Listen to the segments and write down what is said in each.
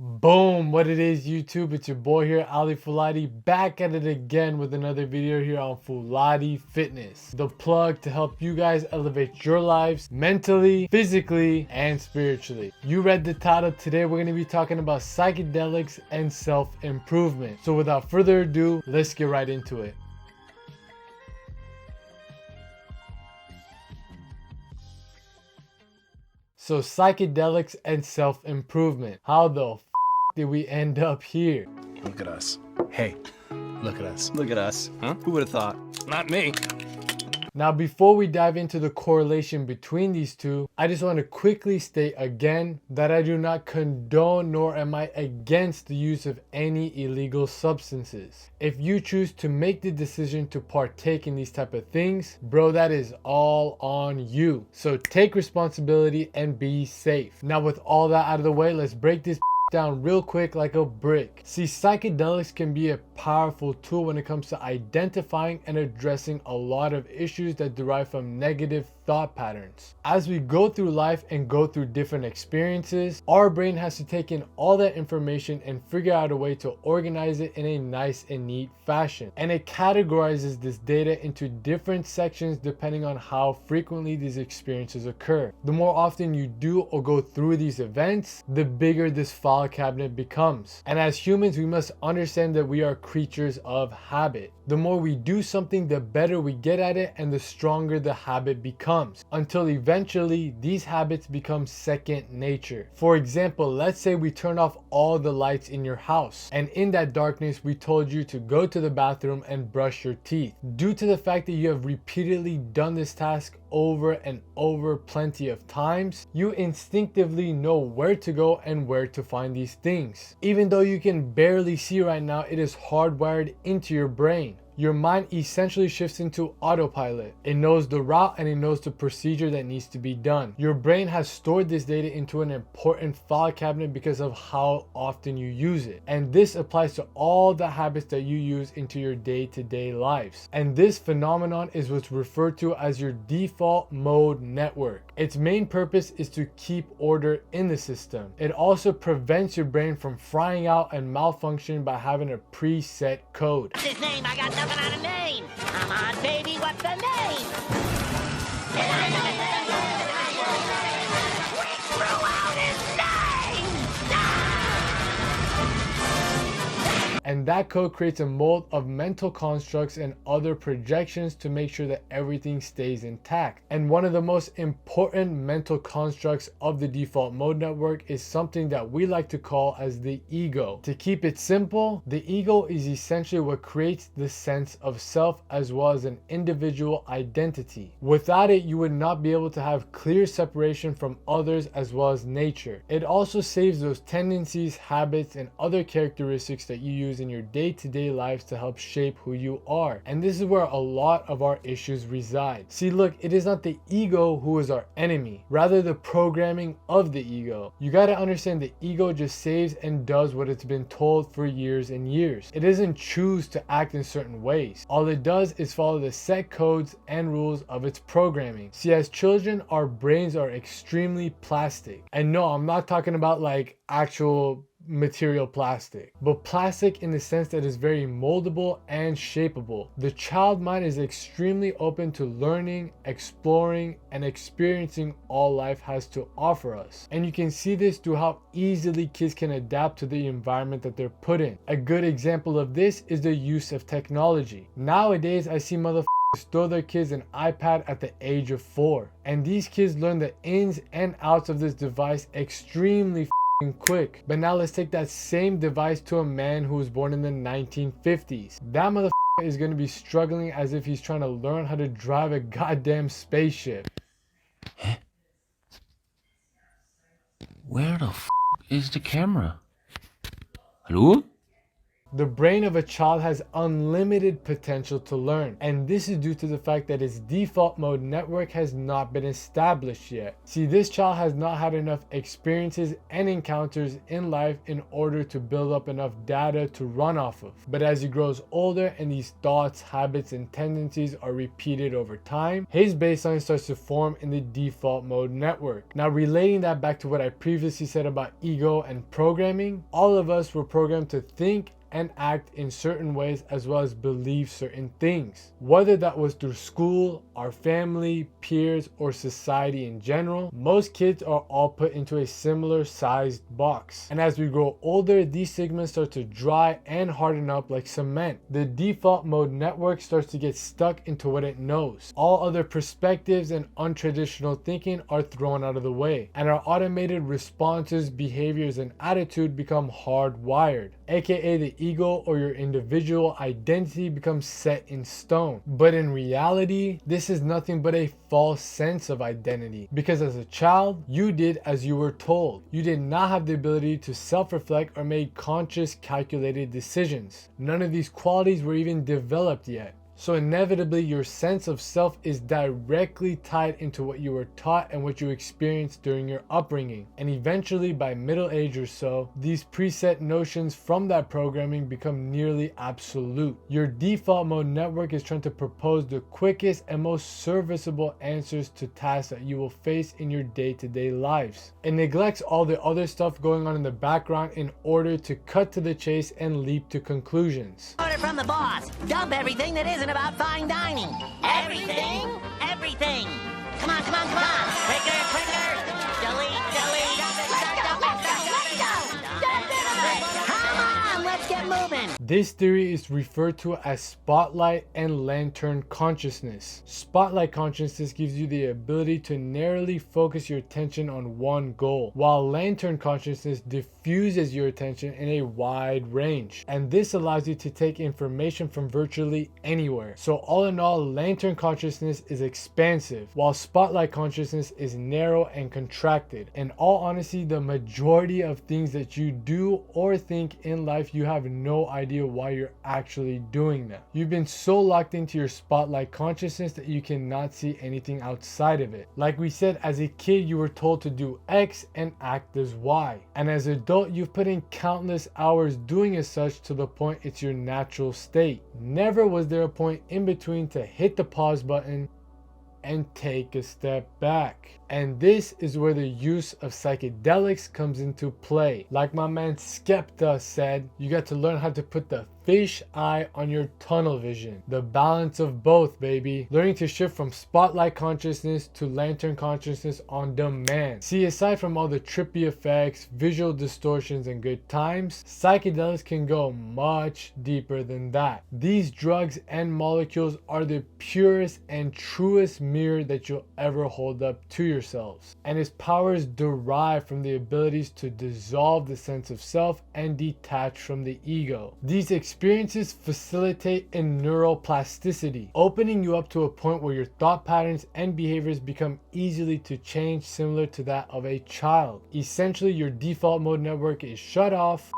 Boom, what it is YouTube, it's your boy here, Ali Fuladi, back at it again with another video here on Fuladi Fitness. The plug to help you guys elevate your lives mentally, physically, and spiritually. You read the title. Today we're going to be talking about psychedelics and self-improvement. So without further ado, let's get right into it. So psychedelics and self-improvement. How the did we end up here? Look at us. Hey, look at us. Look at us. Huh? Who would have thought? Not me. Now, before we dive into the correlation between these two, I just want to quickly state again that I do not condone nor am I against the use of any illegal substances. If you choose to make the decision to partake in these type of things, bro, that is all on you. So take responsibility and be safe. Now, with all that out of the way, let's break this down real quick like a brick. See, psychedelics can be a powerful tool when it comes to identifying and addressing a lot of issues that derive from negative thought patterns. As we go through life and go through different experiences, our brain has to take in all that information and figure out a way to organize it in a nice and neat fashion. And it categorizes this data into different sections depending on how frequently these experiences occur. The more often you do or go through these events, the bigger this file cabinet becomes. And as humans, we must understand that we are creatures of habit. The more we do something, the better we get at it and the stronger the habit becomes, until eventually these habits become second nature. For example, let's say we turn off all the lights in your house, and in that darkness we told you to go to the bathroom and brush your teeth. Due to the fact that you have repeatedly done this task over and over plenty of times, you instinctively know where to go and where to find these things. Even though you can barely see right now, it is hardwired into your brain. Your mind essentially shifts into autopilot. It knows the route and it knows the procedure that needs to be done. Your brain has stored this data into an important file cabinet because of how often you use it. And this applies to all the habits that you use into your day-to-day lives. And this phenomenon is what's referred to as your default mode network. Its main purpose is to keep order in the system. It also prevents your brain from frying out and malfunction by having a preset code. What's his name? I got nothing on a name. Come on, baby, what's the name? We threw out his name! And that code creates a mold of mental constructs and other projections to make sure that everything stays intact. And one of the most important mental constructs of the default mode network is something that we like to call as the ego. To keep it simple, the ego is essentially what creates the sense of self as well as an individual identity. Without it, you would not be able to have clear separation from others as well as nature. It also saves those tendencies, habits, and other characteristics that you use in your day-to-day lives to help shape who you are. And this is where a lot of our issues reside. See, look, it is not the ego who is our enemy, rather the programming of the ego. You got to understand the ego just saves and does what it's been told for years and years. It doesn't choose to act in certain ways. All it does is follow the set codes and rules of its programming. See, as children, our brains are extremely plastic. And no, I'm not talking about like actual material plastic, but plastic in the sense that is very moldable and shapeable. The child mind is extremely open to learning, exploring, and experiencing all life has to offer us. And you can see this through how easily kids can adapt to the environment that they're put in. A good example of this is the use of technology. Nowadays, I see motherfuckers throw their kids an iPad at the age of 4. And these kids learn the ins and outs of this device extremely quick. But now let's take that same device to a man who was born in the 1950s. That motherfucker is going to be struggling as if he's trying to learn how to drive a goddamn spaceship. Where the is the camera? Hello? The brain of a child has unlimited potential to learn, and this is due to the fact that its default mode network has not been established yet. See, this child has not had enough experiences and encounters in life in order to build up enough data to run off of. But as he grows older and these thoughts, habits, and tendencies are repeated over time, his baseline starts to form in the default mode network. Now, relating that back to what I previously said about ego and programming, all of us were programmed to think and act in certain ways as well as believe certain things. Whether that was through school, our family, peers, or society in general, most kids are all put into a similar sized box. And as we grow older, these segments start to dry and harden up like cement. The default mode network starts to get stuck into what it knows. All other perspectives and untraditional thinking are thrown out of the way, and our automated responses, behaviors, and attitude become hardwired, aka the ego or your individual identity becomes set in stone. But in reality, this is nothing but a false sense of identity, because as a child, you did as you were told. You did not have the ability to self-reflect or make conscious, calculated decisions. None of these qualities were even developed yet. So inevitably, your sense of self is directly tied into what you were taught and what you experienced during your upbringing. And eventually, by middle age or so, these preset notions from that programming become nearly absolute. Your default mode network is trying to propose the quickest and most serviceable answers to tasks that you will face in your day-to-day lives. It neglects all the other stuff going on in the background in order to cut to the chase and leap to conclusions. Order from the boss. Dump everything that isn't about fine dining. Everything? Everything. Come on, come on, come on. Quicker, quicker. Delete, delete. Come on, let's get moving. This theory is referred to as spotlight and lantern consciousness. Spotlight consciousness gives you the ability to narrowly focus your attention on one goal, while lantern consciousness diffuses your attention in a wide range. And this allows you to take information from virtually anywhere. So all in all, lantern consciousness is expansive, while spotlight consciousness is narrow and contracted. In all honesty, the majority of things that you do or think in life, you have no idea why you're actually doing them. You've been so locked into your spotlight consciousness that you cannot see anything outside of it. Like we said, as a kid you were told to do X and act as Y, and as an adult you've put in countless hours doing as such to the point it's your natural state. Never was there a point in between to hit the pause button and take a step back. And this is where the use of psychedelics comes into play. Like my man Skepta said, you got to learn how to put the fish eye on your tunnel vision. The balance of both, baby. Learning to shift from spotlight consciousness to lantern consciousness on demand. See, aside from all the trippy effects, visual distortions, and good times, psychedelics can go much deeper than that. These drugs and molecules are the purest and truest mirror that you'll ever hold up to yourselves. And its powers derive from the abilities to dissolve the sense of self and detach from the ego. These experiences facilitate a neuroplasticity, opening you up to a point where your thought patterns and behaviors become easily to change, similar to that of a child. Essentially, your default mode network is shut off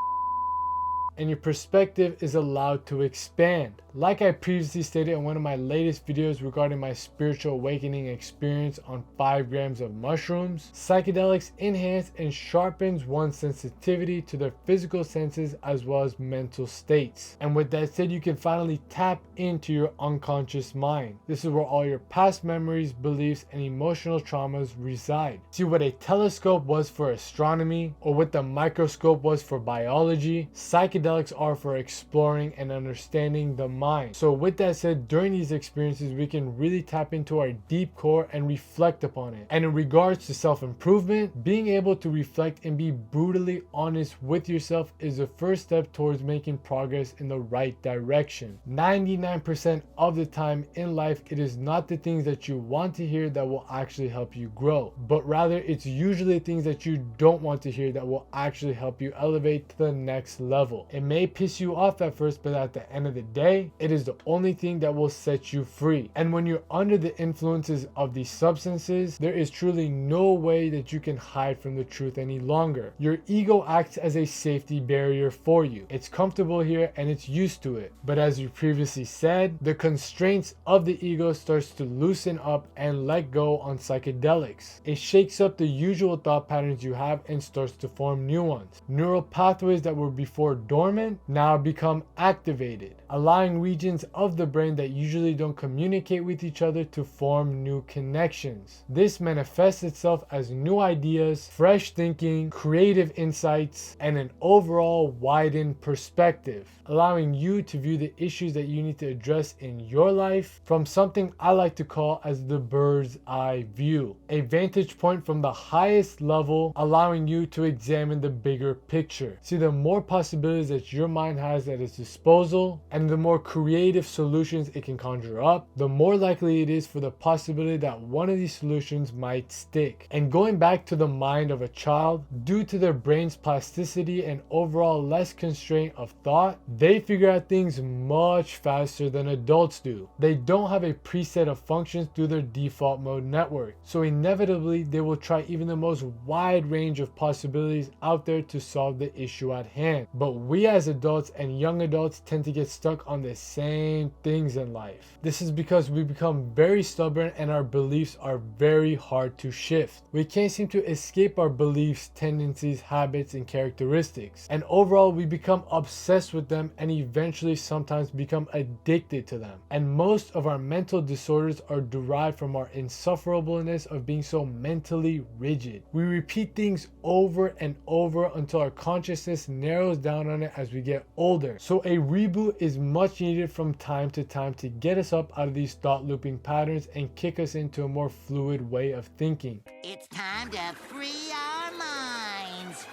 and your perspective is allowed to expand. Like I previously stated in one of my latest videos regarding my spiritual awakening experience on 5 grams of mushrooms, psychedelics enhance and sharpens one's sensitivity to their physical senses as well as mental states. And with that said, you can finally tap into your unconscious mind. This is where all your past memories, beliefs, and emotional traumas reside. See, what a telescope was for astronomy, or what the microscope was for biology, psychedelics are for exploring and understanding the mind. So with that said, during these experiences we can really tap into our deep core and reflect upon it. And in regards to self-improvement, being able to reflect and be brutally honest with yourself is the first step towards making progress in the right direction. 99% of the time in life, it is not the things that you want to hear that will actually help you grow, but rather it's usually things that you don't want to hear that will actually help you elevate to the next level. It may piss you off at first, but at the end of the day, it is the only thing that will set you free. And when you're under the influences of these substances, there is truly no way that you can hide from the truth any longer. Your ego acts as a safety barrier for you. It's comfortable here and it's used to it. But as you previously said, the constraints of the ego starts to loosen up and let go on psychedelics. It shakes up the usual thought patterns you have and starts to form new ones. Neural pathways that were before dormant now become activated, allowing regions of the brain that usually don't communicate with each other to form new connections. This manifests itself as new ideas, fresh thinking, creative insights, and an overall widened perspective, allowing you to view the issues that you need to address in your life from something I like to call as the bird's eye view, a vantage point from the highest level, allowing you to examine the bigger picture. See, the more possibilities that your mind has at its disposal and the more creative solutions it can conjure up, the more likely it is for the possibility that one of these solutions might stick. And going back to the mind of a child, due to their brain's plasticity and overall less constraint of thought, they figure out things much faster than adults do. They don't have a preset of functions through their default mode network, so inevitably they will try even the most wide range of possibilities out there to solve the issue at hand. But we as adults and young adults tend to get stuck on the same things in life. This is because we become very stubborn and our beliefs are very hard to shift. We can't seem to escape our beliefs, tendencies, habits, and characteristics. And overall, we become obsessed with them and eventually sometimes become addicted to them. And most of our mental disorders are derived from our insufferableness of being so mentally rigid. We repeat things over and over until our consciousness narrows down on it as we get older. So a reboot is much needed from time to time to get us up out of these thought looping patterns and kick us into a more fluid way of thinking. It's time to free our minds.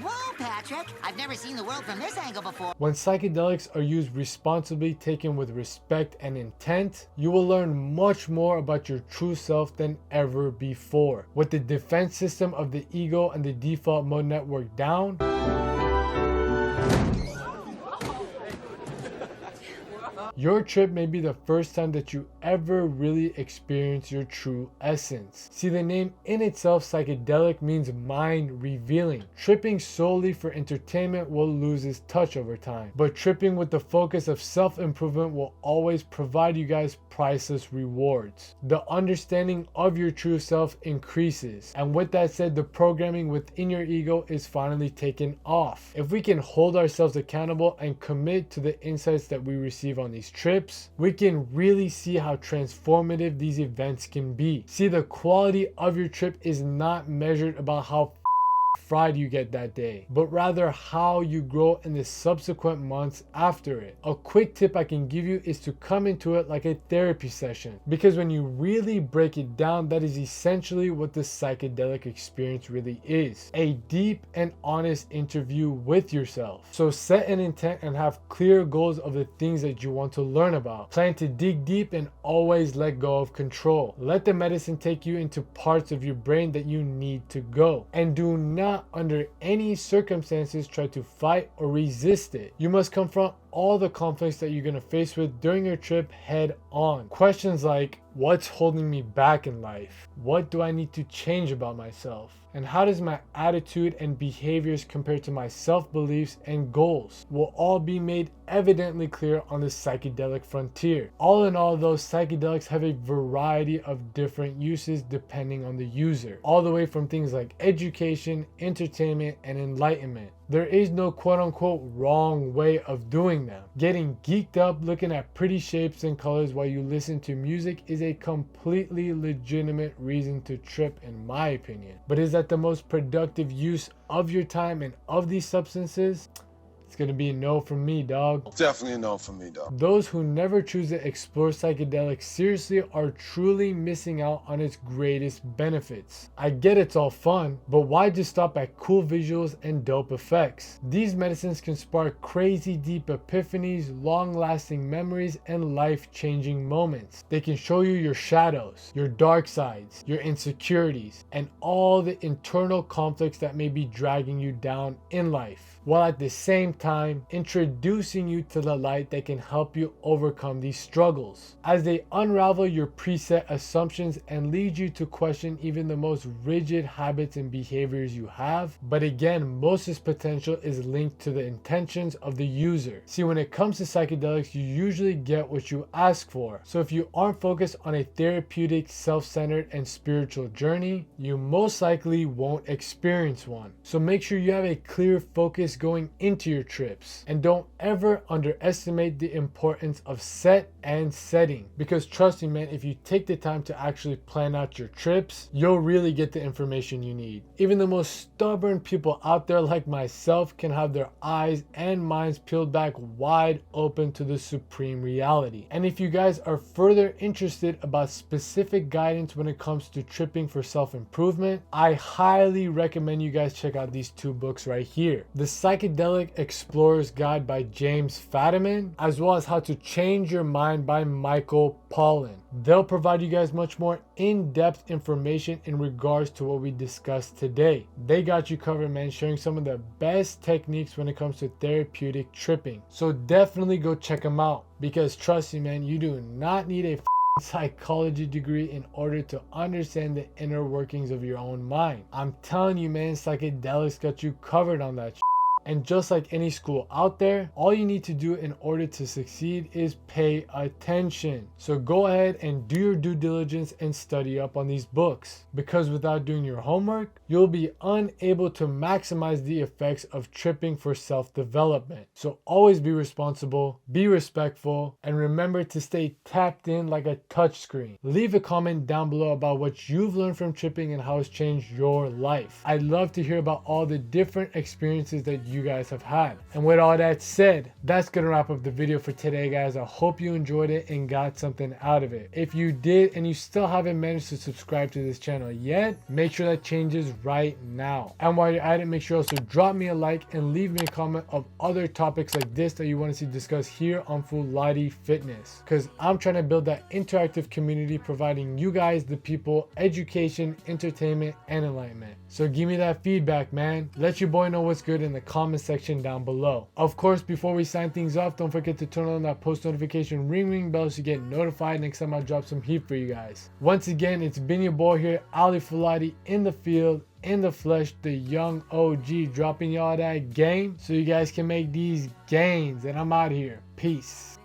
Whoa, Patrick! I've never seen the world from this angle before. When psychedelics are used responsibly, taken with respect and intent, you will learn much more about your true self than ever before. With the defense system of the ego and the default mode network down, your trip may be the first time that you ever really experience your true essence. See, the name in itself, psychedelic, means mind revealing. Tripping solely for entertainment will lose its touch over time, but tripping with the focus of self-improvement will always provide you guys priceless rewards. The understanding of your true self increases, and with that said, the programming within your ego is finally taken off. If we can hold ourselves accountable and commit to the insights that we receive on these trips, we can really see how transformative these events can be. See, the quality of your trip is not measured about how fried you get that day, but rather how you grow in the subsequent months after it. A quick tip I can give you is to come into it like a therapy session, because when you really break it down, that is essentially what the psychedelic experience really is. A deep and honest interview with yourself. So set an intent and have clear goals of the things that you want to learn about. Plan to dig deep and always let go of control. Let the medicine take you into parts of your brain that you need to go, and do not under any circumstances try to fight or resist it. You must confront all the conflicts that you're going to face with during your trip head on. Questions like, what's holding me back in life? What do I need to change about myself? And how does my attitude and behaviors compare to my self-beliefs and goals? Will all be made evidently clear on the psychedelic frontier. All in all, those psychedelics have a variety of different uses depending on the user, all the way from things like education, entertainment, and enlightenment. There is no quote-unquote wrong way of doing them. Getting geeked up looking at pretty shapes and colors while you listen to music is a completely legitimate reason to trip, in my opinion. But is that the most productive use of your time and of these substances? It's gonna be a no from me, dog. Definitely a no for me, though. Those who never choose to explore psychedelics seriously are truly missing out on its greatest benefits. I get it's all fun, but why just stop at cool visuals and dope effects? These medicines can spark crazy deep epiphanies, long-lasting memories, and life-changing moments. They can show you your shadows, your dark sides, your insecurities, and all the internal conflicts that may be dragging you down in life, while at the same time introducing you to the light that can help you overcome these struggles, as they unravel your preset assumptions and lead you to question even the most rigid habits and behaviors you have. But again, most of this potential is linked to the intentions of the user. See, when it comes to psychedelics, you usually get what you ask for. So if you aren't focused on a therapeutic, self-centered, and spiritual journey, you most likely won't experience one. So make sure you have a clear focus going into your trips, and don't ever underestimate the importance of set and setting, because trust me, man, if you take the time to actually plan out your trips, you'll really get the information you need. Even the most stubborn people out there like myself can have their eyes and minds peeled back wide open to the supreme reality. And if you guys are further interested about specific guidance when it comes to tripping for self-improvement, I highly recommend you guys check out these two books right here: The Psychedelic Explorer's Guide by James Fadiman, as well as How to Change Your Mind by Michael Pollan. They'll provide you guys much more in-depth information in regards to what we discussed today. They got you covered, man, sharing some of the best techniques when it comes to therapeutic tripping. So definitely go check them out, because trust me, man, you do not need a psychology degree in order to understand the inner workings of your own mind. I'm telling you, man, psychedelics got you covered on that. And just like any school out there, all you need to do in order to succeed is pay attention. So go ahead and do your due diligence and study up on these books, because without doing your homework, you'll be unable to maximize the effects of tripping for self-development. So always be responsible, be respectful, and remember to stay tapped in like a touchscreen. Leave a comment down below about what you've learned from tripping and how it's changed your life. I'd love to hear about all the different experiences that you guys have had. And with all that said, that's gonna wrap up the video for today, guys. I hope you enjoyed it and got something out of it. If you did and you still haven't managed to subscribe to this channel yet, make sure that changes right now. And while you're at it, make sure also drop me a like and leave me a comment of other topics like this that you want to see discussed here on Fulati Fitness, because I'm trying to build that interactive community, providing you guys, the people, education, entertainment, and enlightenment. So give me that feedback, man. Let your boy know what's good in the comment section down below. Of course, before we sign things off, don't forget to turn on that post notification ring bell so you get notified next time I drop some heat for you guys. Once again, it's been your boy here, Ali Fulati, in the field, in the flesh, the young OG, dropping y'all that game so you guys can make these gains. And I'm out here. Peace.